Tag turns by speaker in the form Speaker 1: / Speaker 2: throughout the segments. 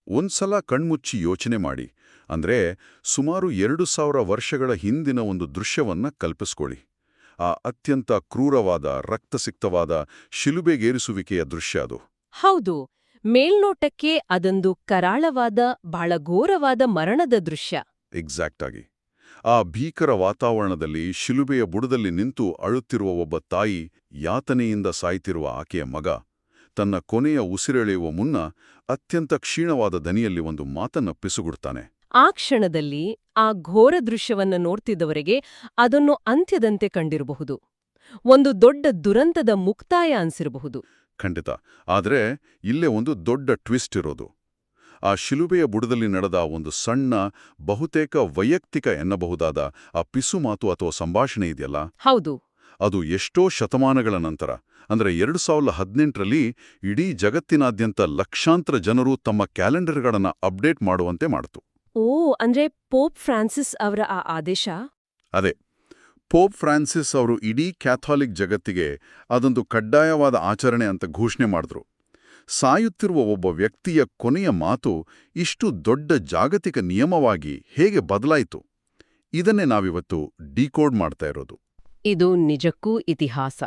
Speaker 1: ಒಂದ್ಸಲ ಕಣ್ಮುಚ್ಚಿ ಯೋಚನೆ ಮಾಡಿ. ಅಂದ್ರೆ ಸುಮಾರು 2000 ವರ್ಷಗಳ ಹಿಂದಿನ ಒಂದು ದೃಶ್ಯವನ್ನ ಕಲ್ಪಿಸ್ಕೊಳ್ಳಿ. ಆ ಅತ್ಯಂತ ಕ್ರೂರವಾದ ರಕ್ತಸಿಕ್ತವಾದ ಶಿಲುಬೆಗೇರಿಸುವಿಕೆಯ ದೃಶ್ಯ ಅದು.
Speaker 2: ಹೌದು, ಮೇಲ್ನೋಟಕ್ಕೆ ಅದೊಂದು ಕರಾಳವಾದ ಬಹಳ ಘೋರವಾದ ಮರಣದ ದೃಶ್ಯ.
Speaker 1: ಎಕ್ಸಾಕ್ಟ್ ಆಗಿ. ಆ ಭೀಕರ ವಾತಾವರಣದಲ್ಲಿ ಶಿಲುಬೆಯ ಬುಡದಲ್ಲಿ ನಿಂತು ಅಳುತ್ತಿರುವ ಒಬ್ಬ ತಾಯಿ, ಯಾತನೆಯಿಂದ ಸಾಯ್ತಿರುವ ಆಕೆಯ ಮಗ, ತನ್ನ ಕೊನೆಯ ಉಸಿರೆಳೆಯುವ ಮುನ್ನ ಅತ್ಯಂತ ಕ್ಷೀಣವಾದ ದನಿಯಲ್ಲಿ ಒಂದು ಮಾತನ್ನ ಪಿಸುಗುಡ್ತಾನೆ.
Speaker 2: ಆ ಕ್ಷಣದಲ್ಲಿ ಆ ಘೋರ ದೃಶ್ಯವನ್ನ ನೋಡ್ತಿದ್ದವರಿಗೆ ಅದನ್ನು ಅಂತ್ಯದಂತೆ ಕಂಡಿರಬಹುದು. ಒಂದು ದೊಡ್ಡ ದುರಂತದ ಮುಕ್ತಾಯ ಅನ್ಸಿರಬಹುದು.
Speaker 1: ಖಂಡಿತ. ಆದ್ರೆ ಇಲ್ಲೇ ಒಂದು ದೊಡ್ಡ ಟ್ವಿಸ್ಟ್ ಇರೋದು. ಆ ಶಿಲುಬೆಯ ಬುಡದಲ್ಲಿ ನಡೆದ ಒಂದು ಸಣ್ಣ, ಬಹುತೇಕ ವೈಯಕ್ತಿಕ ಎನ್ನಬಹುದಾದ ಆ ಪಿಸುಮಾತು ಅಥವಾ ಸಂಭಾಷಣೆ ಇದೆಯಲ್ಲ,
Speaker 2: ಹೌದು,
Speaker 1: ಅದು ಎಷ್ಟೋ ಶತಮಾನಗಳ ನಂತರ, ಅಂದ್ರೆ 2018ರಲ್ಲಿ ಇಡೀ ಜಗತ್ತಿನಾದ್ಯಂತ ಲಕ್ಷಾಂತರ ಜನರು ತಮ್ಮ ಕ್ಯಾಲೆಂಡರ್ಗಳನ್ನ ಅಪ್ಡೇಟ್ ಮಾಡುವಂತೆ ಮಾಡಿತು.
Speaker 2: ಓ, ಅಂದ್ರೆ ಪೋಪ್ ಫ್ರಾನ್ಸಿಸ್ ಅವರ ಆ ಆದೇಶ?
Speaker 1: ಅದೇ, ಪೋಪ್ ಫ್ರಾನ್ಸಿಸ್ ಅವರು ಇಡೀ ಕ್ಯಾಥೋಲಿಕ್ ಜಗತ್ತಿಗೆ ಅದೊಂದು ಕಡ್ಡಾಯವಾದ ಆಚರಣೆ ಅಂತ ಘೋಷಣೆ ಮಾಡಿದ್ರು. ಸಾಯುತ್ತಿರುವ ಒಬ್ಬ ವ್ಯಕ್ತಿಯ ಕೊನೆಯ ಮಾತು ಇಷ್ಟು ದೊಡ್ಡ ಜಾಗತಿಕ ನಿಯಮವಾಗಿ ಹೇಗೆ ಬದಲಾಯಿತು? ಇದನ್ನೇ ನಾವಿವತ್ತು ಡಿಕೋಡ್ ಮಾಡ್ತಾ ಇರೋದು.
Speaker 2: ಇದು ನಿಜಕ್ಕೂ ಇತಿಹಾಸ,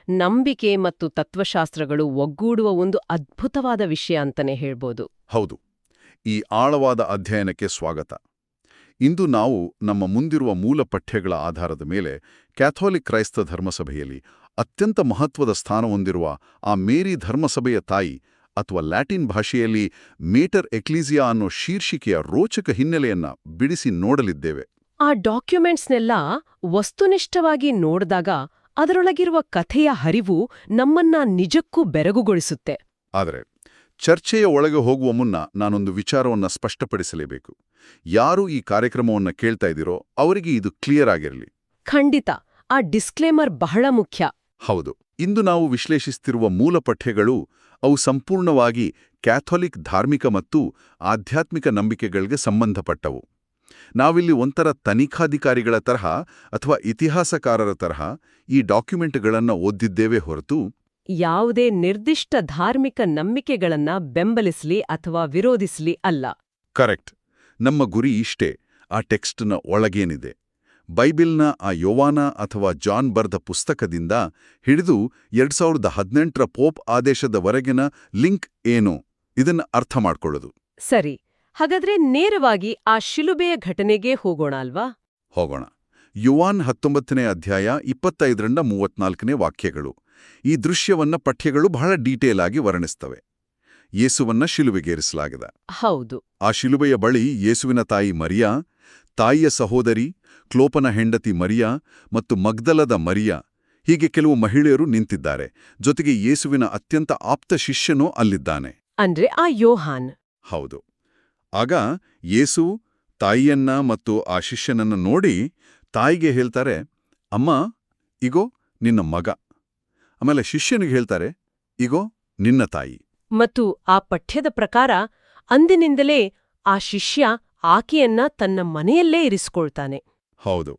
Speaker 2: ನಂಬಿಕೆ ಮತ್ತು ತತ್ವಶಾಸ್ತ್ರಗಳು ಒಗ್ಗೂಡುವ ಒಂದು ಅದ್ಭುತವಾದ ವಿಷಯ ಅಂತಾನೆ ಹೇಳ್ಬೋದು.
Speaker 1: ಹೌದು. ಈ ಆಳವಾದ ಅಧ್ಯಯನಕ್ಕೆ ಸ್ವಾಗತ. ಇಂದು ನಾವು ನಮ್ಮ ಮುಂದಿರುವ ಮೂಲ ಪಠ್ಯಗಳ ಆಧಾರದ ಮೇಲೆ ಕ್ಯಾಥೋಲಿಕ್ ಕ್ರೈಸ್ತ ಧರ್ಮಸಭೆಯಲ್ಲಿ ಅತ್ಯಂತ ಮಹತ್ವದ ಸ್ಥಾನ ಹೊಂದಿರುವ ಆ ಮೇರಿ ಧರ್ಮಸಭೆಯ ತಾಯಿ, ಅಥವಾ ಲ್ಯಾಟಿನ್ ಭಾಷೆಯಲ್ಲಿ ಮೇಟರ್ ಎಕ್ಲೀಸಿಯಾ ಅನ್ನೋ ಶೀರ್ಷಿಕೆಯ ರೋಚಕ ಹಿನ್ನೆಲೆಯನ್ನ ಬಿಡಿಸಿ ನೋಡಲಿದ್ದೇವೆ.
Speaker 2: ಆ ಡಾಕ್ಯುಮೆಂಟ್ಸ್ನೆಲ್ಲ ವಸ್ತುನಿಷ್ಠವಾಗಿ ನೋಡಿದಾಗ ಅದರೊಳಗಿರುವ ಕಥೆಯ ಹರಿವು ನಮ್ಮನ್ನ ನಿಜಕ್ಕೂ ಬೆರಗುಗೊಳಿಸುತ್ತೆ.
Speaker 1: ಆದರೆ ಚರ್ಚೆಯ ಒಳಗೆ ಹೋಗುವ ಮುನ್ನ ನಾನೊಂದು ವಿಚಾರವನ್ನ ಸ್ಪಷ್ಟಪಡಿಸಲೇಬೇಕು. ಯಾರು ಈ ಕಾರ್ಯಕ್ರಮವನ್ನ ಕೇಳ್ತಾ ಇದ್ದೀರೋ ಅವರಿಗೆ ಇದು ಕ್ಲಿಯರ್ ಆಗಿರಲಿ.
Speaker 2: ಖಂಡಿತ, ಆ ಡಿಸ್ಕ್ಲೇಮರ್ ಬಹಳ ಮುಖ್ಯ.
Speaker 1: ಹೌದು. ಇಂದು ನಾವು ವಿಶ್ಲೇಷಿಸ್ತಿರುವ ಮೂಲ ಪಠ್ಯಗಳು ಅವು ಸಂಪೂರ್ಣವಾಗಿ ಕ್ಯಾಥೋಲಿಕ್ ಧಾರ್ಮಿಕ ಮತ್ತು ಆಧ್ಯಾತ್ಮಿಕ ನಂಬಿಕೆಗಳಿಗೆ ಸಂಬಂಧಪಟ್ಟವು. ನಾವಿಲ್ಲಿ ಒಂಥರ ತನಿಖಾಧಿಕಾರಿಗಳ ತರಹ ಅಥವಾ ಇತಿಹಾಸಕಾರರ ತರಹ ಈ ಡಾಕ್ಯುಮೆಂಟ್ಗಳನ್ನು ಓದಿದ್ದೇವೆ ಹೊರತು
Speaker 2: ಯಾವುದೇ ನಿರ್ದಿಷ್ಟ ಧಾರ್ಮಿಕ ನಂಬಿಕೆಗಳನ್ನ ಬೆಂಬಲಿಸ್ಲಿ ಅಥವಾ ವಿರೋಧಿಸ್ಲಿ ಅಲ್ಲ.
Speaker 1: ಕರೆಕ್ಟ್. ನಮ್ಮ ಗುರಿ ಇಷ್ಟೇ, ಆ ಟೆಕ್ಸ್ಟ್ನ ಒಳಗೇನಿದೆ. ಬೈಬಿಲ್ನ ಆ ಯೋವಾನ ಅಥವಾ ಜಾನ್ ಬರೆದ ಪುಸ್ತಕದಿಂದ ಹಿಡಿದು 2018ರ ಪೋಪ್ ಆದೇಶದವರೆಗಿನ ಲಿಂಕ್ ಏನು, ಇದನ್ನ ಅರ್ಥ ಮಾಡ್ಕೊಳ್ಳೋದು.
Speaker 2: ಸರಿ, ಹಾಗಾದ್ರೆ ನೇರವಾಗಿ ಆ ಶಿಲುಬೆಯ ಘಟನೆಗೆ ಹೋಗೋಣ ಅಲ್ವಾ?
Speaker 1: ಹೋಗೋಣ. ಯೋವಾನ್ 19ನೇ ಅಧ್ಯಾಯ 25ರಿಂದ 34ನೇ ವಾಕ್ಯಗಳು. ಈ ದೃಶ್ಯವನ್ನ ಪಠ್ಯಗಳು ಬಹಳ ಡೀಟೇಲ್ ಆಗಿ ವರ್ಣಿಸ್ತವೆ. ಯೇಸುವನ್ನ ಶಿಲುಬೆಗೇರಿಸಲಾಗಿದೆ.
Speaker 2: ಹೌದು.
Speaker 1: ಆ ಶಿಲುಬೆಯ ಬಳಿ ಯೇಸುವಿನ ತಾಯಿ ಮರಿಯಾ, ತಾಯಿಯ ಸಹೋದರಿ, ಕ್ಲೋಪನ ಹೆಂಡತಿ ಮರಿಯಾ ಮತ್ತು ಮಗ್ದಲದ ಮರಿಯಾ, ಹೀಗೆ ಕೆಲವು ಮಹಿಳೆಯರು ನಿಂತಿದ್ದಾರೆ. ಜೊತೆಗೆ ಯೇಸುವಿನ ಅತ್ಯಂತ ಆಪ್ತ ಶಿಷ್ಯನೂ ಅಲ್ಲಿದ್ದಾನೆ.
Speaker 2: ಅಂದ್ರೆ ಆ ಯೋಹಾನ್.
Speaker 1: ಹೌದು. ಆಗ ಯೇಸು ತಾಯಿಯನ್ನ ಮತ್ತು ಆ ಶಿಷ್ಯನನ್ನ ನೋಡಿ ತಾಯಿಗೆ ಹೇಳ್ತಾರೆ, ಅಮ್ಮ, ಇಗೋ ನಿನ್ನ ಮಗ. ಆಮೇಲೆ ಶಿಷ್ಯನಿಗೆ ಹೇಳ್ತಾರೆ, ಇಗೋ ನಿನ್ನ ತಾಯಿ.
Speaker 2: ಮತ್ತು ಆ ಪಠ್ಯದ ಪ್ರಕಾರ ಅಂದಿನಿಂದಲೇ ಆ ಶಿಷ್ಯ ಆಕೆಯನ್ನ ತನ್ನ ಮನೆಯಲ್ಲೇ ಇರಿಸ್ಕೊಳ್ತಾನೆ.
Speaker 1: ಹೌದು.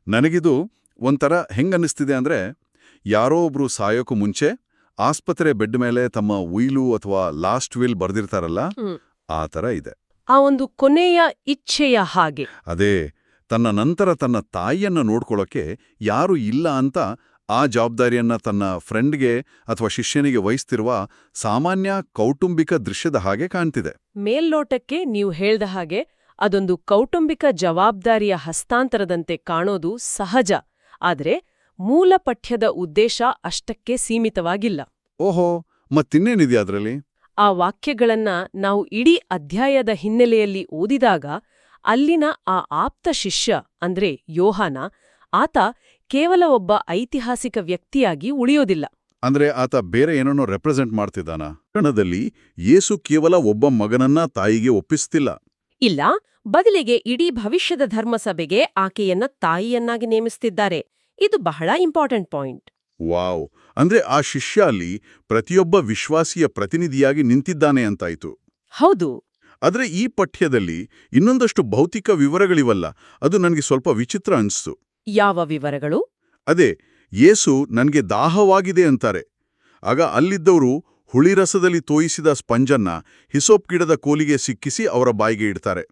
Speaker 1: ನನಗಿದು ಒಂಥರ ಹೆಂಗನ್ನಿಸ್ತಿದೆ ಅಂದ್ರೆ, ಯಾರೋ ಒಬ್ರು ಸಾಯೋಕು ಮುಂಚೆ ಆಸ್ಪತ್ರೆ ಬೆಡ್ ಮೇಲೆ ತಮ್ಮ ಉಯಿಲು ಅಥವಾ ಲಾಸ್ಟ್ ವಿಲ್ ಬರ್ದಿರ್ತಾರಲ್ಲ, ಆ ಥರ ಇದೆ.
Speaker 2: ಆ ಒಂದು ಕೊನೆಯ ಇಚ್ಛೆಯ ಹಾಗೆ.
Speaker 1: ಅದೇ, ತನ್ನ ನಂತರ ತನ್ನ ತಾಯಿಯನ್ನ ನೋಡ್ಕೊಳ್ಳೋಕೆ ಯಾರೂ ಇಲ್ಲ ಅಂತ ಆ ಜವಾಬ್ದಾರಿಯನ್ನ ತನ್ನ ಫ್ರೆಂಡ್ಗೆ ಅಥವಾ ಶಿಷ್ಯನಿಗೆ ವಹಿಸ್ತಿರುವ ಸಾಮಾನ್ಯ ಕೌಟುಂಬಿಕ ದೃಶ್ಯದ ಹಾಗೆ ಕಾಣ್ತಿದೆ.
Speaker 2: ಮೇಲ್ನೋಟಕ್ಕೆ ನೀವು ಹೇಳ್ದ ಹಾಗೆ ಅದೊಂದು ಕೌಟುಂಬಿಕ ಜವಾಬ್ದಾರಿಯ ಹಸ್ತಾಂತರದಂತೆ ಕಾಣೋದು ಸಹಜ. ಆದ್ರೆ ಮೂಲ ಪಠ್ಯದ ಉದ್ದೇಶ ಅಷ್ಟಕ್ಕೆ ಸೀಮಿತವಾಗಿಲ್ಲ.
Speaker 1: ಓಹೋ, ಮತ್ತಿನ್ನೇನಿದೆ ಅದರಲ್ಲಿ?
Speaker 2: ಆ ವಾಕ್ಯಗಳನ್ನ ನಾವು ಇಡೀ ಅಧ್ಯಾಯದ ಹಿನ್ನೆಲೆಯಲ್ಲಿ ಓದಿದಾಗ ಅಲ್ಲಿನ ಆ ಆಪ್ತ ಶಿಷ್ಯ ಅಂದ್ರೆ ಯೋಹಾನ, ಆತ ಕೇವಲ ಒಬ್ಬ ಐತಿಹಾಸಿಕ ವ್ಯಕ್ತಿಯಾಗಿ ಉಳಿಯೋದಿಲ್ಲ.
Speaker 1: ಅಂದ್ರೆ ಆತ ಬೇರೆ ಏನನ್ನೋ ರೆಪ್ರೆಸೆಂಟ್ ಮಾಡ್ತಿದ್ದಾನ. ಕಣದಲ್ಲಿ ಯೇಸು ಕೇವಲ ಒಬ್ಬ ಮಗನನ್ನ ತಾಯಿಗೆ ಒಪ್ಪಿಸ್ತಿಲ್ಲ.
Speaker 2: ಇಲ್ಲ, ಬದಲಿಗೆ ಇಡೀ ಭವಿಷ್ಯದ ಧರ್ಮಸಭೆಗೆ ಆಕೆಯನ್ನ ತಾಯಿಯನ್ನಾಗಿ ನೇಮಿಸ್ತಿದ್ದಾರೆ. ಇದು ಬಹಳ ಇಂಪಾರ್ಟೆಂಟ್ ಪಾಯಿಂಟ್.
Speaker 1: ವಾವ್! ಅಂದ್ರೆ ಆ ಶಿಷ್ಯ ಅಲ್ಲಿ ಪ್ರತಿಯೊಬ್ಬ ವಿಶ್ವಾಸಿಯ ಪ್ರತಿನಿಧಿಯಾಗಿ ನಿಂತಿದ್ದಾನೆ ಅಂತಾಯ್ತು.
Speaker 2: ಹೌದು.
Speaker 1: ಆದ್ರೆ ಈ ಪಠ್ಯದಲ್ಲಿ ಇನ್ನೊಂದಷ್ಟು ಭೌತಿಕ ವಿವರಗಳಿವಲ್ಲ, ಅದು ನನಗೆ ಸ್ವಲ್ಪ ವಿಚಿತ್ರ ಅನ್ಸ್ತು.
Speaker 2: ಯಾವ ವಿವರಗಳು?
Speaker 1: ಅದೇ, ಯೇಸು ನನ್ಗೆ ದಾಹವಾಗಿದೆ ಅಂತಾರೆ. ಆಗ ಅಲ್ಲಿದ್ದವರು ಹುಳಿರಸದಲ್ಲಿ ತೋಯಿಸಿದ ಸ್ಪಂಜನ್ನ ಹಿಸೋಪ್ ಗಿಡದ ಕೋಲಿಗೆ ಸಿಕ್ಕಿಸಿ ಅವರ ಬಾಯಿಗೆ ಇಡ್ತಾರೆ.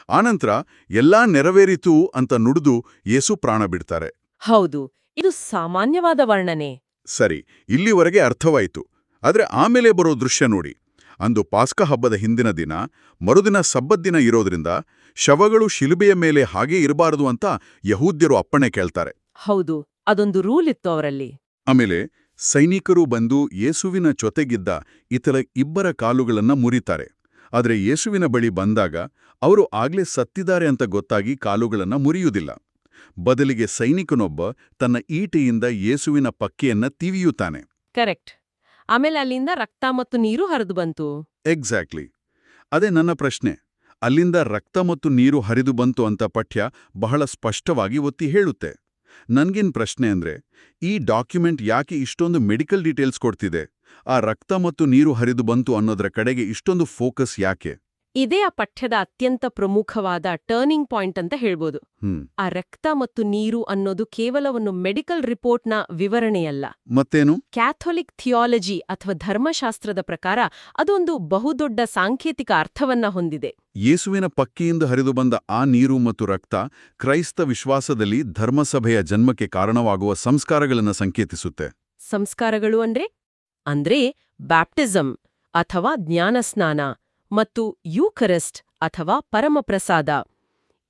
Speaker 1: ಆನಂತರ ಎಲ್ಲಾ ನೆರವೇರಿತು ಅಂತ ನುಡಿದು ಯೇಸು ಪ್ರಾಣ ಬಿಡ್ತಾರೆ.
Speaker 2: ಹೌದು, ಇದು ಸಾಮಾನ್ಯವಾದ ವರ್ಣನೆ.
Speaker 1: ಸರಿ, ಇಲ್ಲಿವರೆಗೆ ಅರ್ಥವಾಯಿತು. ಆದ್ರೆ ಆಮೇಲೆ ಬರೋ ದೃಶ್ಯ ನೋಡಿ. ಅಂದು ಪಾಸ್ಕ ಹಬ್ಬದ ಹಿಂದಿನ ದಿನ, ಮರುದಿನ ಸಬ್ಬತ್ ದಿನ ಇರೋದ್ರಿಂದ ಶವಗಳು ಶಿಲುಬೆಯ ಮೇಲೆ ಹಾಗೇ ಇರಬಾರದು ಅಂತ ಯಹೂದ್ಯರು ಅಪ್ಪಣೆ ಕೇಳ್ತಾರೆ.
Speaker 2: ಹೌದು, ಅದೊಂದು ರೂಲ್ ಇತ್ತು ಅವರಲ್ಲಿ.
Speaker 1: ಆಮೇಲೆ ಸೈನಿಕರು ಬಂದು ಯೇಸುವಿನ ಜೊತೆಗಿದ್ದ ಇಬ್ಬರ ಕಾಲುಗಳನ್ನ ಮುರಿತಾರೆ. ಆದರೆ ಯೇಸುವಿನ ಬಳಿ ಬಂದಾಗ ಅವರು ಆಗ್ಲೇ ಸತ್ತಿದ್ದಾರೆ ಅಂತ ಗೊತ್ತಾಗಿ ಕಾಲುಗಳನ್ನ ಮುರಿಯುವುದಿಲ್ಲ. ಬದಲಿಗೆ ಸೈನಿಕನೊಬ್ಬ ತನ್ನ ಈಟೆಯಿಂದ ಯೇಸುವಿನ ಪಕ್ಕೆಯನ್ನ ತಿವಿಯುತ್ತಾನೆ.
Speaker 2: ಕರೆಕ್ಟ್. ಆಮೇಲೆ ಅಲ್ಲಿಂದ ರಕ್ತ ಮತ್ತು ನೀರು ಹರಿದು ಬಂತು.
Speaker 1: ಎಕ್ಸಾಕ್ಟ್ಲಿ. ಅದೇ ನನ್ನ ಪ್ರಶ್ನೆ. ಅಲ್ಲಿಂದ ರಕ್ತ ಮತ್ತು ನೀರು ಹರಿದು ಬಂತು ಅಂತ ಪಠ್ಯ ಬಹಳ ಸ್ಪಷ್ಟವಾಗಿ ಒತ್ತಿ ಹೇಳುತ್ತೆ. ನನ್ಗಿನ್ ಪ್ರಶ್ನೆ ಅಂದ್ರೆ, ಈ ಡಾಕ್ಯುಮೆಂಟ್ ಯಾಕೆ ಇಷ್ಟೊಂದು ಮೆಡಿಕಲ್ ಡೀಟೇಲ್ಸ್ ಕೊಡ್ತಿದೆ? ಆ ರಕ್ತ ಮತ್ತು ನೀರು ಹರಿದು ಬಂತು ಅನ್ನೋದರ ಕಡೆಗೆ ಇಷ್ಟೊಂದು ಫೋಕಸ್ ಯಾಕೆ?
Speaker 2: ಇದೇ ಆ ಪಠ್ಯದ ಅತ್ಯಂತ ಪ್ರಮುಖವಾದ ಟರ್ನಿಂಗ್ ಪಾಯಿಂಟ್ ಅಂತ ಹೇಳ್ಬೋದು. ಆ ರಕ್ತ ಮತ್ತು ನೀರು ಅನ್ನೋದು ಕೇವಲ ಒಂದು ಮೆಡಿಕಲ್ ರಿಪೋರ್ಟ್ನ ವಿವರಣೆಯಲ್ಲ.
Speaker 1: ಮತ್ತೇನು?
Speaker 2: ಕ್ಯಾಥೋಲಿಕ್ ಥಿಯಾಲಜಿ ಅಥವಾ ಧರ್ಮಶಾಸ್ತ್ರದ ಪ್ರಕಾರ ಅದೊಂದು ಬಹುದೊಡ್ಡ ಸಾಂಕೇತಿಕ ಅರ್ಥವನ್ನ ಹೊಂದಿದೆ.
Speaker 1: ಯೇಸುವಿನ ಪಕ್ಕೆಯಿಂದ ಹರಿದು ಬಂದ ಆ ನೀರು ಮತ್ತು ರಕ್ತ ಕ್ರೈಸ್ತ ವಿಶ್ವಾಸದಲ್ಲಿ ಧರ್ಮಸಭೆಯ ಜನ್ಮಕ್ಕೆ ಕಾರಣವಾಗುವ ಸಂಸ್ಕಾರಗಳನ್ನು ಸಂಕೇತಿಸುತ್ತೆ.
Speaker 2: ಸಂಸ್ಕಾರಗಳು ಅಂದ್ರೆ ಬ್ಯಾಪ್ಟಿಸಮ್ ಅಥವಾ ಜ್ಞಾನಸ್ನಾನ ಮತ್ತು ಯೂಕರಿಸ್ಟ್ ಅಥವಾ ಪರಮಪ್ರಸಾದ.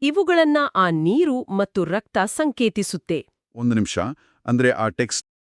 Speaker 2: ಇವುಗಳನ್ನ ಆ ನೀರು ಮತ್ತು ರಕ್ತ ಸಂಕೇತಿಸುತ್ತೆ.
Speaker 1: ಒಂದು ನಿಮಿಷ, ಅಂದ್ರೆ ಆ ಟೆಕ್ಸ್ಟ್